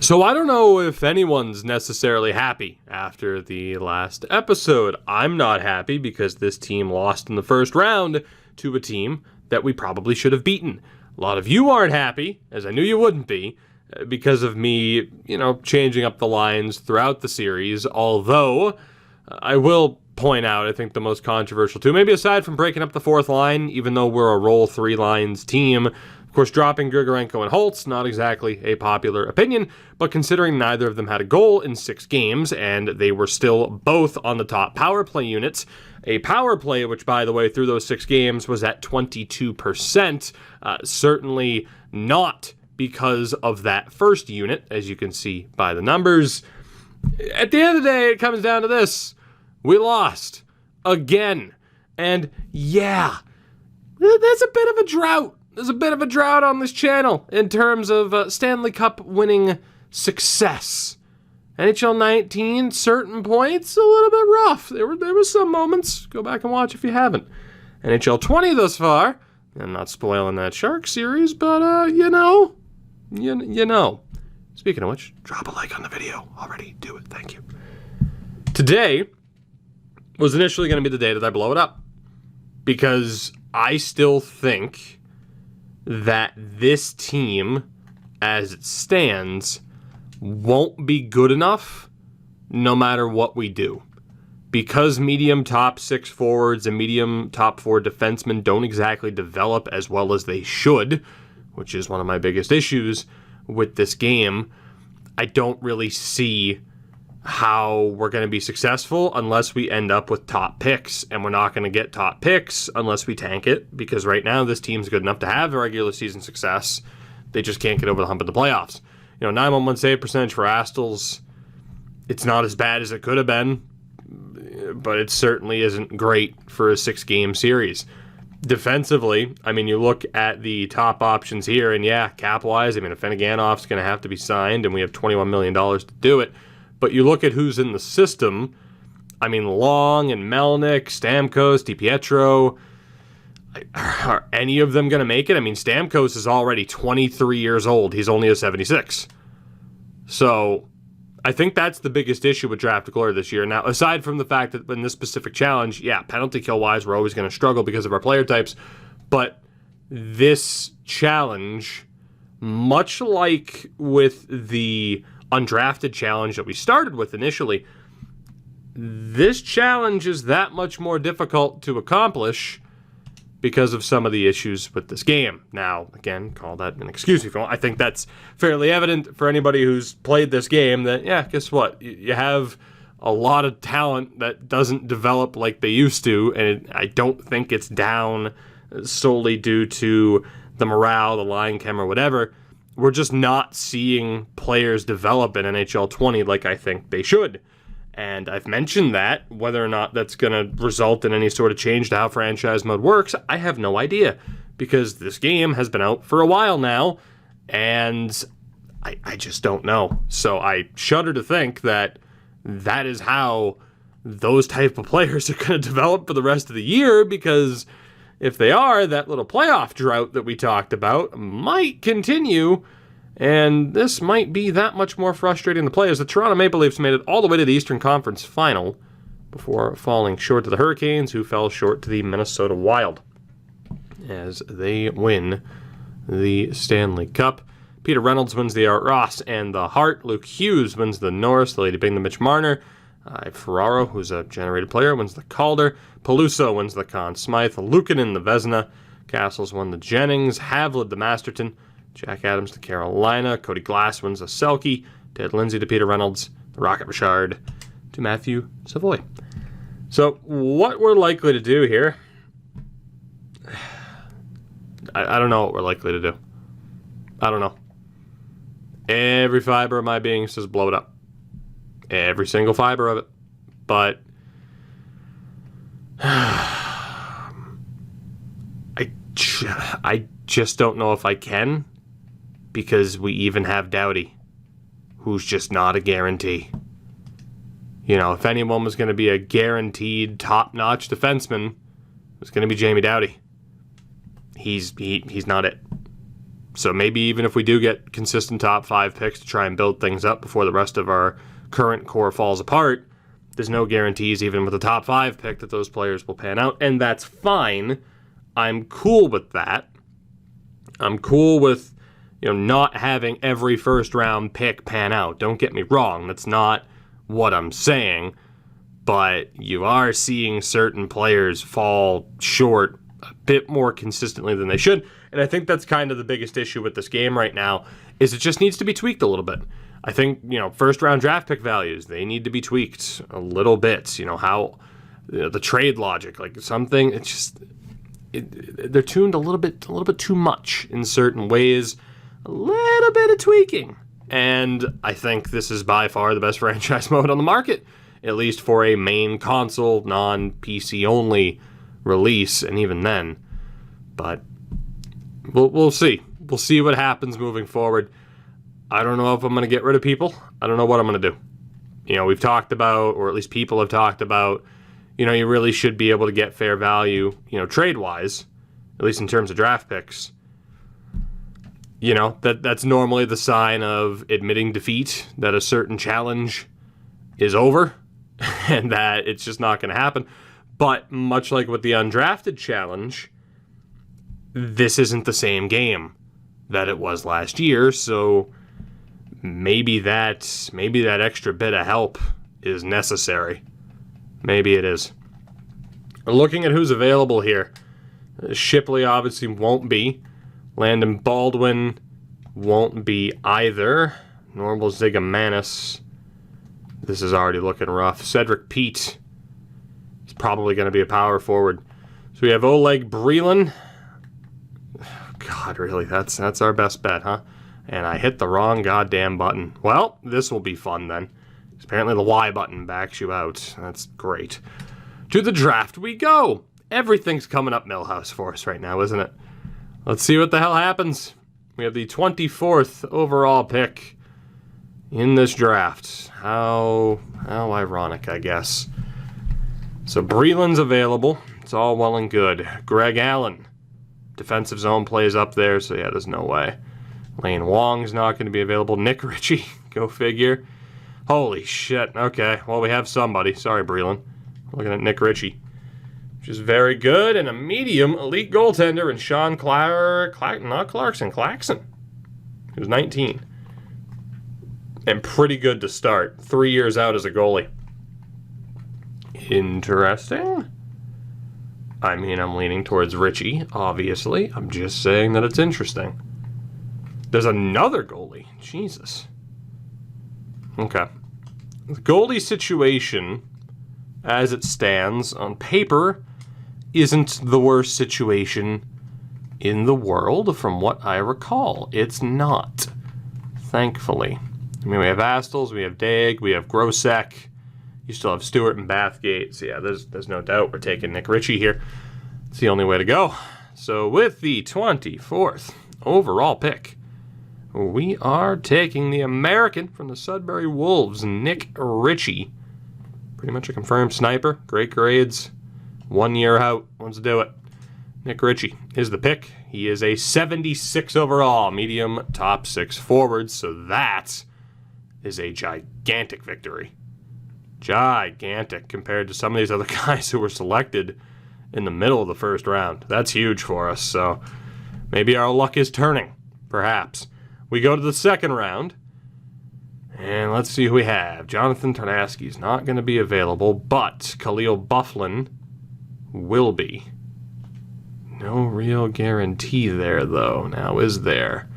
So I don't know if anyone's necessarily happy after the last episode. I'm not happy because this team lost in the first round to a team that we probably should have beaten. A lot of you aren't happy, as I knew you wouldn't be, because of me, changing up the lines throughout the series, although I will point out, I think the most controversial too, maybe aside from breaking up the fourth line, even though we're a roll three lines team, of course, dropping Grigorenko and Holtz, not exactly a popular opinion, but considering neither of them had a goal in 6 games, and they were still both on the top power play units, a power play, which, by the way, through those 6 games was at 22%, certainly not because of that first unit, as you can see by the numbers. At the end of the day, it comes down to this. We lost. Again. And, yeah, that's a bit of a drought. There's a bit of a drought on this channel in terms of Stanley Cup winning success. NHL 19, certain points, a little bit rough. There were some moments. Go back and watch if you haven't. NHL 20 thus far. I'm not spoiling that Shark series, but, you know. Speaking of which, drop a like on the video. Already do it. Thank you. Today was initially going to be the day that I blow it up. Because I still think that this team, as it stands, won't be good enough no matter what we do. Because medium top 6 forwards and medium top 4 defensemen don't exactly develop as well as they should, which is one of my biggest issues with this game, I don't really see how we're going to be successful unless we end up with top picks, and we're not going to get top picks unless we tank it, because right now this team's good enough to have a regular season success. They just can't get over the hump of the playoffs. 911 save percentage for Astles, it's not as bad as it could have been, but it certainly isn't great for a 6-game series. Defensively, you look at the top options here, and yeah, cap-wise, Afinogenov's going to have to be signed, and we have $21 million to do it. But you look at who's in the system, Long and Melnick, Stamkos, DiPietro, are any of them going to make it? Stamkos is already 23 years old. He's only a 76. So I think that's the biggest issue with Draft Glory this year. Now, aside from the fact that in this specific challenge, yeah, penalty kill-wise, we're always going to struggle because of our player types. But this challenge, much like with the undrafted challenge that we started with initially, this challenge is that much more difficult to accomplish because of some of the issues with this game. Now, again, call that an excuse if you want. I think that's fairly evident for anybody who's played this game that, yeah, guess what? You have a lot of talent that doesn't develop like they used to, and I don't think it's down solely due to the morale, the line chem, or whatever. We're just not seeing players develop in NHL 20 like I think they should. And I've mentioned that. Whether or not that's going to result in any sort of change to how franchise mode works, I have no idea. Because this game has been out for a while now, and I just don't know. So I shudder to think that that is how those type of players are going to develop for the rest of the year, because if they are, that little playoff drought that we talked about might continue, and this might be that much more frustrating to play, as the Toronto Maple Leafs made it all the way to the Eastern Conference Final before falling short to the Hurricanes, who fell short to the Minnesota Wild as they win the Stanley Cup. Peter Reynolds wins the Art Ross and the Hart. Luke Hughes wins the Norris, the Lady Byng, the Mitch Marner. Ferraro, who's a generated player, wins the Calder. Peluso wins the Conn Smythe. Luukkonen the Vezina. Castles won the Jennings. Havlid the Masterton. Jack Adams the Carolina. Cody Glass wins the Selke. Ted Lindsay to Peter Reynolds. The Rocket Richard to Matthew Savoy. So what we're likely to do here, I don't know what we're likely to do. I don't know. Every fiber of my being says blow it up. Every single fiber of it. But I just don't know if I can, because we even have Doughty, who's just not a guarantee. If anyone was going to be a guaranteed top-notch defenseman, it's going to be Jamie Doughty. He's not it. So maybe even if we do get consistent top 5 picks to try and build things up before the rest of our current core falls apart, there's no guarantees even with the top 5 pick that those players will pan out, and that's fine. I'm cool with that. I'm cool with, not having every first round pick pan out. Don't get me wrong. That's not what I'm saying. But you are seeing certain players fall short a bit more consistently than they should. And I think that's kind of the biggest issue with this game right now, is it just needs to be tweaked a little bit. I think, first round draft pick values, they need to be tweaked a little bit. The trade logic, like something, it's just, they're tuned a little bit too much in certain ways. A little bit of tweaking. And I think this is by far the best franchise mode on the market, at least for a main console, non-PC only release, and even then. But we'll see. We'll see what happens moving forward. I don't know if I'm going to get rid of people. I don't know what I'm going to do. We've talked about, or at least people have talked about, you really should be able to get fair value, trade-wise, at least in terms of draft picks. That's normally the sign of admitting defeat, that a certain challenge is over, and that it's just not going to happen. But much like with the undrafted challenge, this isn't the same game that it was last year, so maybe that extra bit of help is necessary. Maybe it is. Looking at who's available here, Shipley obviously won't be. Landon Baldwin won't be either. Normal Zigomanis. This is already looking rough. Cedric Pete is probably going to be a power forward. So we have Oleg Breland. God, really? That's our best bet, huh? And I hit the wrong goddamn button. Well, this will be fun then. Apparently the Y button backs you out. That's great. To the draft we go. Everything's coming up Millhouse for us right now, isn't it? Let's see what the hell happens. We have the 24th overall pick in this draft. How ironic, I guess. So Breland's available. It's all well and good. Greg Allen. Defensive zone plays up there, so yeah, there's no way. Lane Wong's not going to be available. Nick Ritchie. Go figure. Holy shit. Okay, well, we have somebody. Sorry, Breland. Looking at Nick Ritchie, which is very good, and a medium elite goaltender in Sean Claxon, who's 19. And pretty good to start. 3 years out as a goalie. Interesting. I mean, I'm leaning towards Ritchie, obviously. I'm just saying that it's interesting. There's another goalie. Jesus. Okay. The goalie situation, as it stands on paper, isn't the worst situation in the world, from what I recall. It's not, thankfully. I mean, we have Astles, we have Dag, we have Grosek. You still have Stewart and Bathgate. So yeah, there's no doubt we're taking Nick Ritchie here. It's the only way to go. So with the 24th overall pick, we are taking the American from the Sudbury Wolves, Nick Ritchie. Pretty much a confirmed sniper. Great grades. 1 year out. Let's do it. Nick Ritchie is the pick. He is a 76 overall, medium top 6 forward, so that is a gigantic victory. Gigantic compared to some of these other guys who were selected in the middle of the first round. That's huge for us, so maybe our luck is turning, perhaps. We go to the second round, and let's see who we have. Jonathan Tarnasky's not going to be available, but Khalil Bufflin will be. No real guarantee there, though. Now, is there?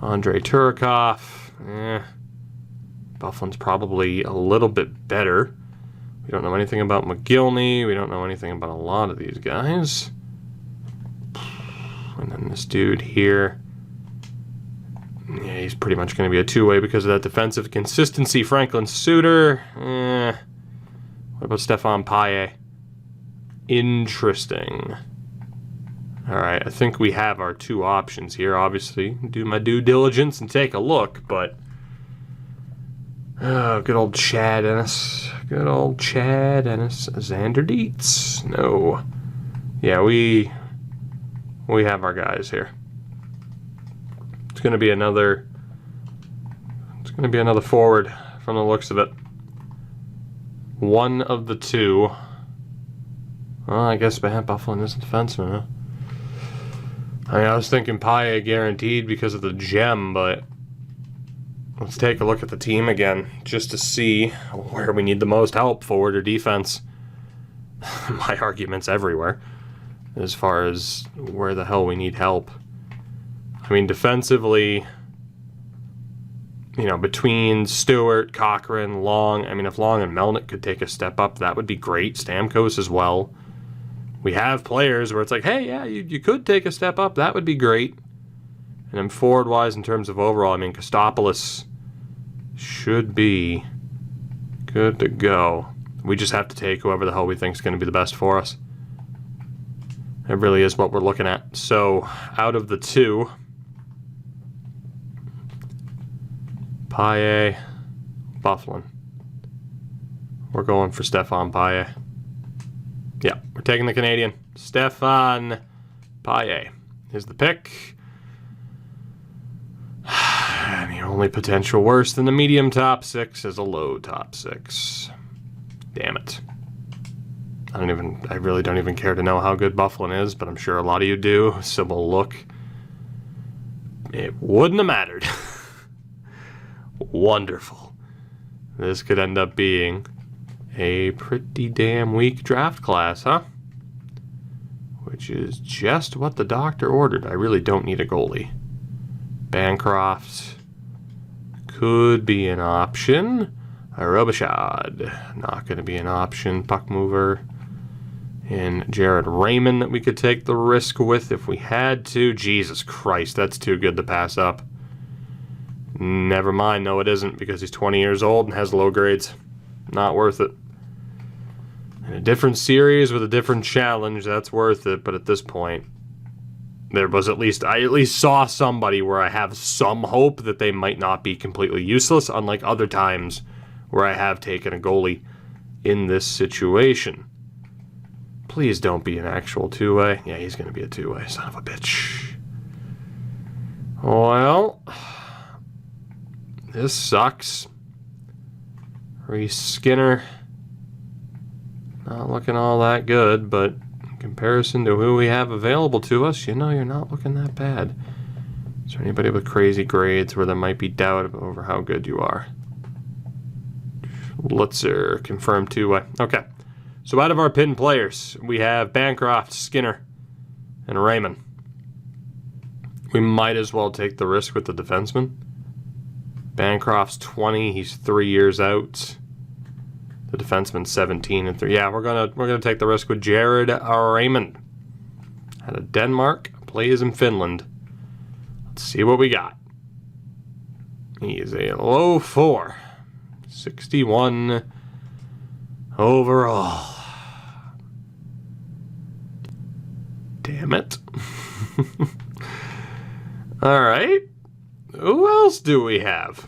Andrei Turikov. Bufflin's probably a little bit better. We don't know anything about McGillney. We don't know anything about a lot of these guys. And then this dude here. Yeah, he's pretty much going to be a two-way because of that defensive consistency. Franklin Suter. What about Stefan Paye? Interesting. All right, I think we have our two options here. Obviously, do my due diligence and take a look, but oh, good old Chad Ennis. Good old Chad Ennis. Xander Dietz. No. Yeah, we have our guys here. going to be another forward from the looks of it. One of the two. Well, I guess Buffalo is a defenseman, huh? I mean, I was thinking Paille guaranteed because of the gem, but let's take a look at the team again just to see where we need the most help, forward or defense. My argument's everywhere as far as where the hell we need help. I mean, defensively, you know, between Stewart, Cochran, Long, I mean, if Long and Melnick could take a step up, that would be great. Stamkos as well. We have players where it's like, hey, yeah, you could take a step up. That would be great. And then forward-wise, in terms of overall, I mean, Kostopoulos should be good to go. We just have to take whoever the hell we think is going to be the best for us. It really is what we're looking at. So, out of the two, Paille, Bufflin. We're going for Stefan Paille. Yeah, we're taking the Canadian. Stefan Paille is the pick. And the only potential worse than the medium top six is a low top six. Damn it. I really don't even care to know how good Bufflin is, but I'm sure a lot of you do, so we'll look. It wouldn't have mattered. Wonderful. This could end up being a pretty damn weak draft class, huh? Which is just what the doctor ordered. I really don't need a goalie. Bancroft could be an option. Robichaud, not going to be an option. Puck mover. And Jared Raymond that we could take the risk with if we had to. Jesus Christ, that's too good to pass up. Never mind, no it isn't, because he's 20 years old and has low grades. Not worth it. In a different series with a different challenge, that's worth it, but at this point, I at least saw somebody where I have some hope that they might not be completely useless, unlike other times where I have taken a goalie in this situation. Please don't be an actual two-way. Yeah, he's going to be a two-way, son of a bitch. Well, this sucks. Reese Skinner, not looking all that good, but in comparison to who we have available to us, you know, you're not looking that bad. Is there anybody with crazy grades where there might be doubt over how good you are? Lutzer, confirmed two-way. Okay, so out of our pinned players, we have Bancroft, Skinner, and Raymond. We might as well take the risk with the defenseman. Bancroft's 20, he's 3 years out. The defenseman's 17 and 3. Yeah, we're gonna take the risk with Jared Raymond. Out of Denmark, plays in Finland. Let's see what we got. He is a low 4. 61 overall. Damn it. All right. Who else do we have?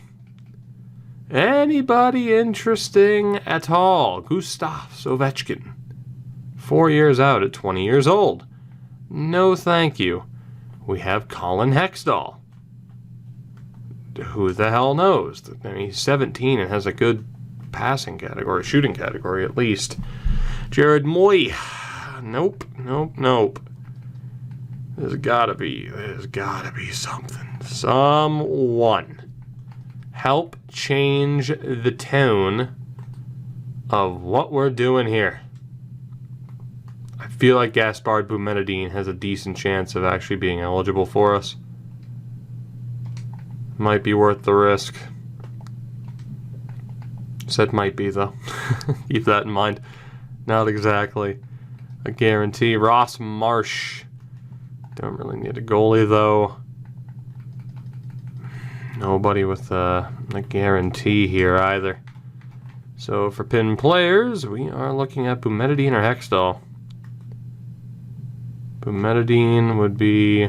Anybody interesting at all? Gustav Ovechkin. 4 years out at 20 years old. No thank you. We have Colin Hextall. Who the hell knows? I mean, he's 17 and has a good passing category, shooting category at least. Jared Moy. Nope. There's gotta be something. Someone. Help change the tone of what we're doing here. I feel like Gaspard Boumediene has a decent chance of actually being eligible for us. Might be worth the risk. Said might be, though. Keep that in mind. Not exactly a guarantee. Ross Marsh. Don't really need a goalie, though. Nobody with a guarantee here, either. So, for pin players, we are looking at Boumediene or Hextall. Boumediene would be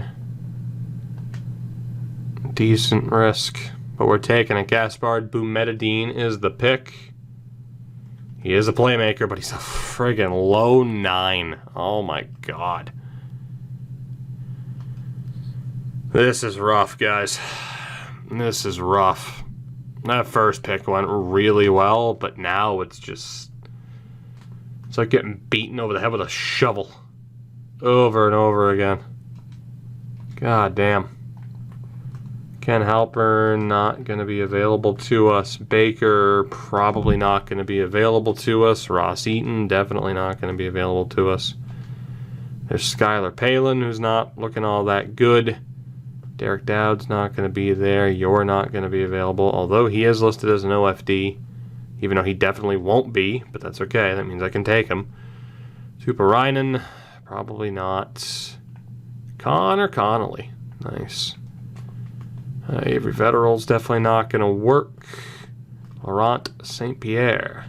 decent risk, but we're taking it. Gaspard Boumediene is the pick. He is a playmaker, but he's a friggin' low 9. Oh my god. This is rough, guys. This is rough. That first pick went really well, but now it's just... It's like getting beaten over the head with a shovel. Over and over again. God damn. Ken Halpern, not going to be available to us. Baker, probably not going to be available to us. Ross Eaton, definitely not going to be available to us. There's Skylar Palin, who's not looking all that good. Derek Dowd's not going to be there. You're not going to be available, although he is listed as an OFD, even though he definitely won't be, but that's okay. That means I can take him. Tuparainen, probably not. Connor Connolly, nice. Avery Vetteral's definitely not going to work. Laurent St. Pierre.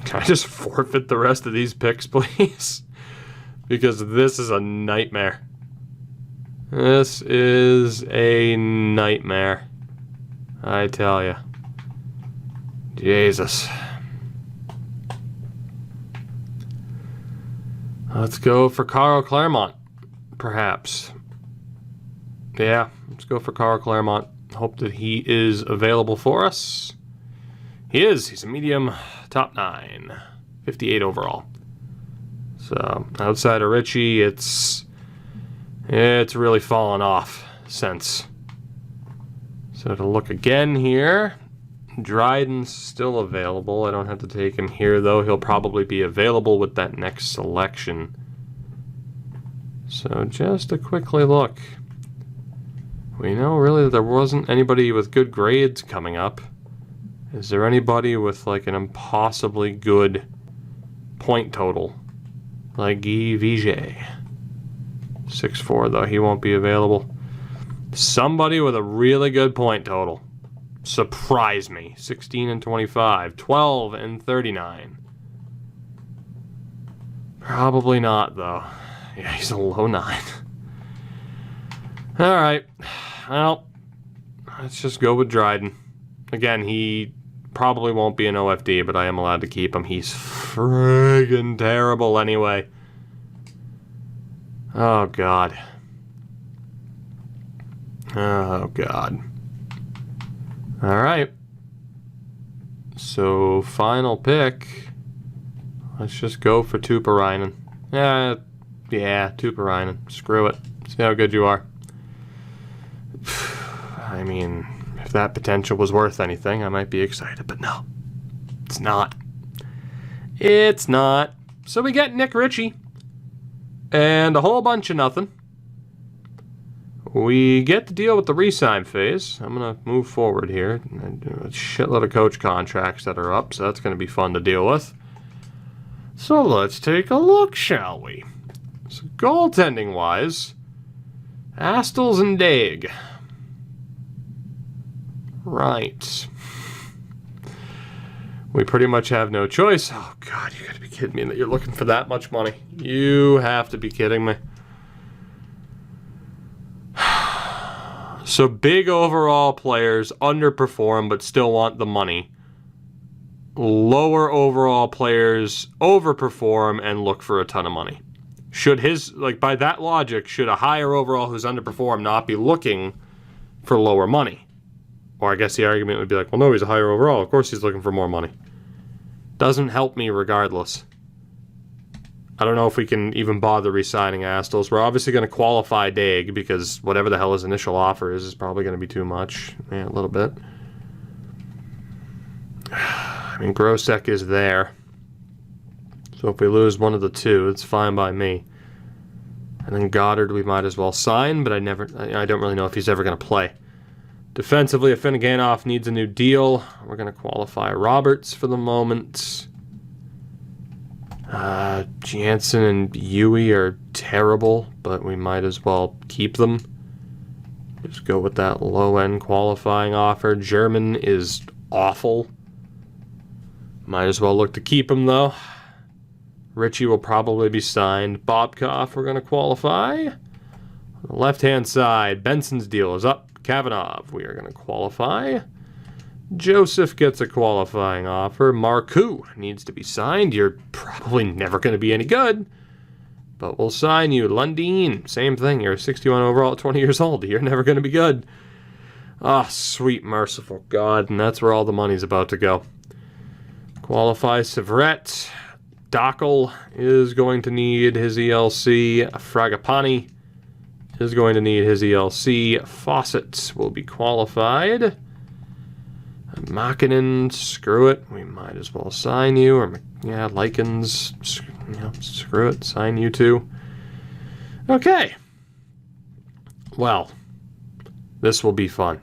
Can I just forfeit the rest of these picks, please? Because this is a nightmare. This is a nightmare. I tell you. Jesus. Let's go for Carl Claremont. Perhaps. Yeah, let's go for Carl Claremont. Hope that he is available for us. He is. He's a medium top 9. 58 overall. So, outside of Richie, it's really fallen off since. So, to look again here, Dryden's still available. I don't have to take him here, though. He'll probably be available with that next selection. So just to quickly look, we know really that there wasn't anybody with good grades coming up. Is there anybody with like an impossibly good point total? Like Guy Viget. 6'4", though, he won't be available. Somebody with a really good point total. Surprise me. 16 and 25. 12 and 39. Probably not, though. Yeah, he's a low 9. Alright. Well, let's just go with Dryden. Again, he probably won't be an OFD, but I am allowed to keep him. He's friggin' terrible anyway. Oh, God. Oh, God. Alright. So, final pick. Let's just go for Tuparainen. Yeah, Tuparainen. Screw it. See how good you are. I mean, if that potential was worth anything, I might be excited, but no. It's not. It's not. So we get Nick Ritchie. And a whole bunch of nothing. We get to deal with the re-sign phase. I'm going to move forward here. A shitload of coach contracts that are up, so that's going to be fun to deal with. So let's take a look, shall we? So goaltending-wise, Astles and Daig. Right. We pretty much have no choice. Oh, God, you gotta be kidding me that you're looking for that much money. You have to be kidding me. So big overall players underperform but still want the money. Lower overall players overperform and look for a ton of money. Should his, like by that logic, should a higher overall who's underperformed not be looking for lower money? Or I guess the argument would be like, well, no, he's a higher overall. Of course he's looking for more money. Doesn't help me regardless. I don't know if we can even bother re-signing Astles. We're obviously going to qualify Daig because whatever the hell his initial offer is probably going to be too much. Yeah, a little bit. I mean, Grosek is there. So if we lose one of the two, it's fine by me. And then Goddard we might as well sign, but I don't really know if he's ever going to play. Defensively, if Finneganoff needs a new deal, we're going to qualify Roberts for the moment. Jansen and Yui are terrible, but we might as well keep them. Just go with that low-end qualifying offer. German is awful. Might as well look to keep him, though. Richie will probably be signed. Bobkoff, we're going to qualify. On the left-hand side, Benson's deal is up. Kavanagh, we are going to qualify. Joseph gets a qualifying offer. Marcoux needs to be signed. You're probably never going to be any good. But we'll sign you. Lundeen, same thing. You're 61 overall at 20 years old. You're never going to be good. Ah, sweet merciful God. And that's where all the money's about to go. Qualify Severette. Dockel is going to need his ELC. Fragapani is going to need his ELC. Fawcett will be qualified. Makinen, screw it. We might as well sign you. Or, yeah, Likens, screw it. Sign you too. Okay. Well, this will be fun.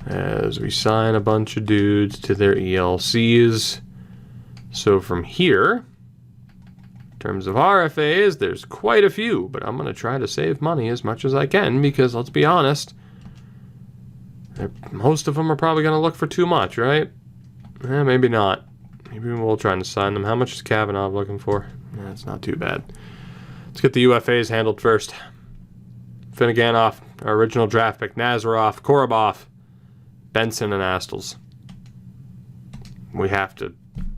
As we sign a bunch of dudes to their ELCs. So from here, in terms of RFAs, there's quite a few, but I'm going to try to save money as much as I can because, let's be honest, most of them are probably going to look for too much, right? Maybe not. Maybe we'll try and sign them. How much is Kavanaugh looking for? It's not too bad. Let's get the UFAs handled first. Finneganoff, our original draft pick, Nazarov, Korobov, Benson, and Astles. We have to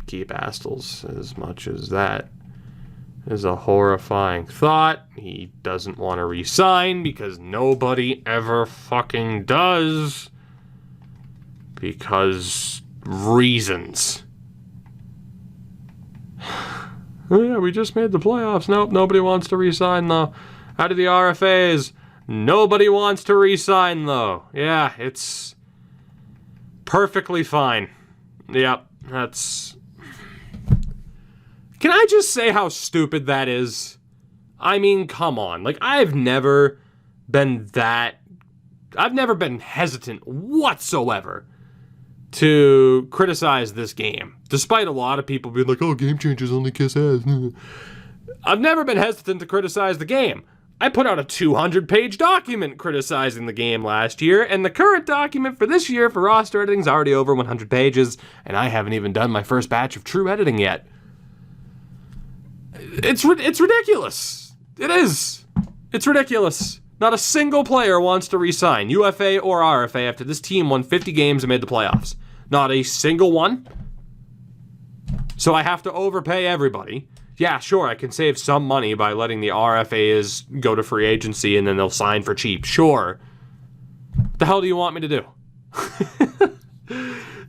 keep Astles as much as that is a horrifying thought. He doesn't want to re-sign because nobody ever fucking does. Because reasons. Oh yeah, we just made the playoffs. Nope, nobody wants to re-sign though. Out of the RFAs, nobody wants to re-sign though. Yeah, it's perfectly fine. Yep, that's... Can I just say how stupid that is? I mean, come on. Like, I've never been hesitant whatsoever to criticize this game. Despite a lot of people being like, oh, game changers only kiss ass. I've never been hesitant to criticize the game. I put out a 200-page document criticizing the game last year, and the current document for this year for roster editing is already over 100 pages, and I haven't even done my first batch of true editing yet. It's ridiculous. It is. It's ridiculous. Not a single player wants to re-sign, UFA or RFA, after this team won 50 games and made the playoffs. Not a single one. So I have to overpay everybody. Yeah, sure, I can save some money by letting the RFAs go to free agency and then they'll sign for cheap. Sure. What the hell do you want me to do?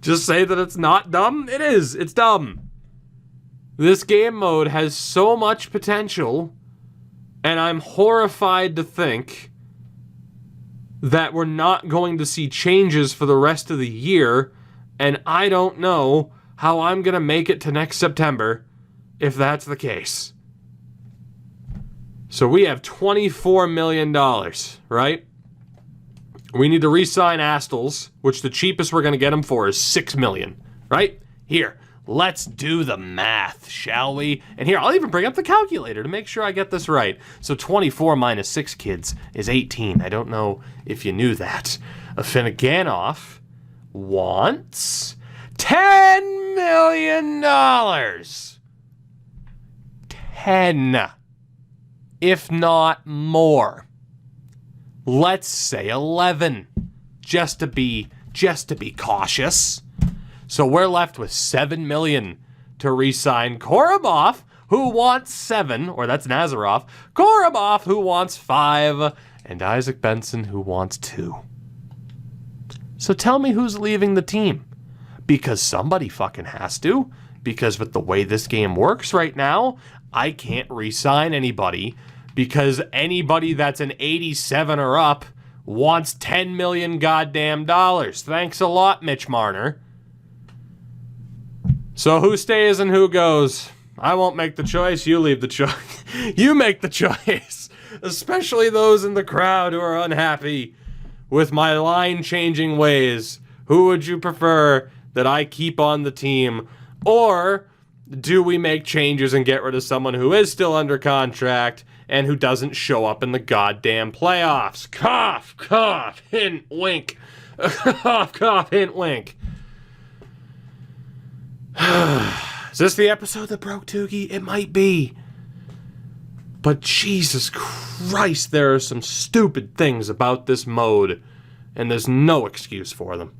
Just say that it's not dumb? It is. It's dumb. This game mode has so much potential, and I'm horrified to think that we're not going to see changes for the rest of the year, and I don't know how I'm going to make it to next September if that's the case. So we have $24 million, right? We need to re-sign Astles, which the cheapest we're going to get him for is $6 million, right? Here. Let's do the math, shall we? And here, I'll even bring up the calculator to make sure I get this right. So 24 minus 6 kids is 18. I don't know if you knew that. Finneganoff wants $10 million. 10, if not more. Let's say 11, just to be cautious. So we're left with $7 million to re-sign Korobov, who wants 7, or that's Nazarov. Korobov, who wants 5, and Isaac Benson, who wants 2. So tell me who's leaving the team. Because somebody fucking has to. Because with the way this game works right now, I can't re-sign anybody. Because anybody that's an 87 or up wants $10 million goddamn dollars. Thanks a lot, Mitch Marner. So who stays and who goes? I won't make the choice. You leave the choice. You make the choice. Especially those in the crowd who are unhappy with my line-changing ways. Who would you prefer that I keep on the team? Or do we make changes and get rid of someone who is still under contract and who doesn't show up in the goddamn playoffs? Cough, cough, hint, wink. Cough, cough, hint, wink. Is this the episode that broke Toogie? It might be. But Jesus Christ, there are some stupid things about this mode, and there's no excuse for them.